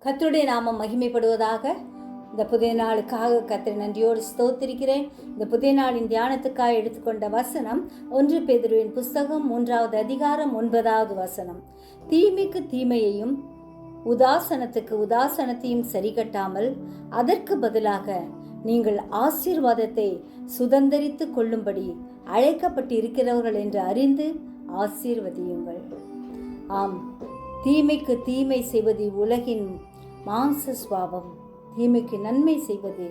கர்த்தருடைய நாமம் மகிமைப்படுவதாக. இந்த புதிய நாளுக்காக கர்த்தரை நன்றியோடு ஸ்தோத்திரிக்கிறேன். இந்த புதிய நாளின் தியானத்துக்காக எடுத்துக்கொண்ட வசனம் 1 பேதுருவின் புஸ்தகம் 3வது அதிகாரம் 9வது வசனம். தீமைக்கு தீமையையும் உதாசனத்துக்கு உதாசனத்தையும் சரி கட்டாமல் அதற்கு பதிலாக நீங்கள் ஆசீர்வாதத்தை சுதந்தரித்து கொள்ளும்படி அழைக்கப்பட்டிருக்கிறவர்கள் என்று அறிந்து ஆசீர்வதியுங்கள். ஆம், தீமைக்கு தீமை செய்வது உலகின் மாம்ச சுபாவம், தீமைக்கு நன்மை செய்வது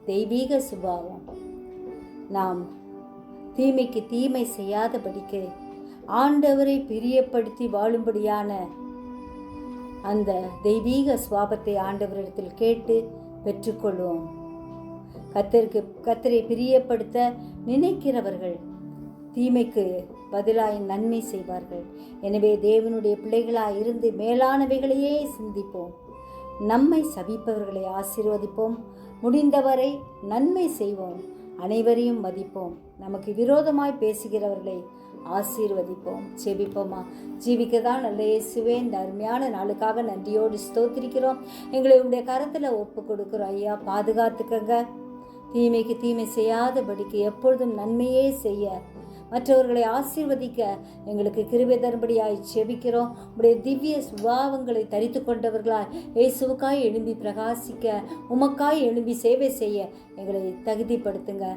தெய்வீக சுபாவம். நாம் தீமைக்கு தீமை செய்யாதபடிக்கு ஆண்டவரை பிரியப்படுத்தி வாழும்படியான அந்த தெய்வீக சுபாவத்தை ஆண்டவரிடத்தில் கேட்டு பெற்றுக்கொள்வோம். கர்த்தரை பிரியப்படுத்த நினைக்கிறவர்கள் தீமைக்கு பதிலாய் நன்மை செய்வார்கள். எனவே தேவனுடைய பிள்ளைகளாய் இருந்து மேலானவைகளையே சிந்திப்போம். நம்மை சபிப்பவர்களை ஆசீர்வதிப்போம். முடிந்தவரை நன்மை செய்வோம். அனைவரையும் மதிப்போம். நமக்கு விரோதமாய் பேசுகிறவர்களை ஆசீர்வதிப்போம். ஜெபிப்போமா? ஜீவிக்கதான் நல்ல இயேசுவே, இந்த அருமையான நாளுக்காக நன்றியோடு ஸ்தோத்திரிக்கிறோம். எங்களை உங்களுடைய கரத்தில் ஒப்பு கொடுக்குறோம் ஐயா. பாதுகாத்துக்கங்க. தீமைக்கு தீமை செய்யாதபடிக்கு எப்பொழுதும் நன்மையே செய்ய, மற்றவர்களை ஆசீர்வதிக்க எங்களுக்கு கிருபை தரும்படியாய் ஜெபிக்கிறோம். உடைய திவ்ய சுபாவங்களை தரித்து கொண்டவர்களாய் இயேசுவுக்காய் எழும்பி பிரகாசிக்க, உமக்காய் எழும்பி சேவை செய்ய எங்களை தகுதிப்படுத்துங்க.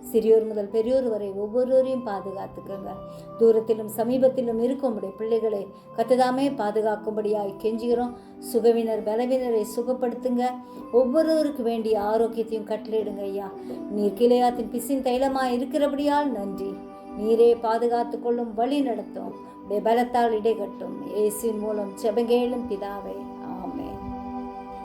சிறியோர் முதல் பெரியோர் வரை ஒவ்வொருவரையும் பாதுகாத்துக்கங்க. தூரத்திலும் சமீபத்திலும் இருக்கும் உடைய பிள்ளைகளை கர்த்ததாமே பாதுகாக்கும்படியாய் கெஞ்சுகிறோம். சுகவினர் பலவினரை சுகப்படுத்துங்க. ஒவ்வொருவருக்கு வேண்டிய ஆரோக்கியத்தையும் கட்டளையிடுங்க ஐயா. நீர் கிளையாத்தின் பிசின் தைலமாய் இருக்கிறபடியால் நன்றி. நீரே பாதுகாத்து கொள்ளும், வழி நடத்தும், பலத்தால் இடைகட்டும். இயேசுவின் மூலம் ஜெபங்கேளும் பிதாவே.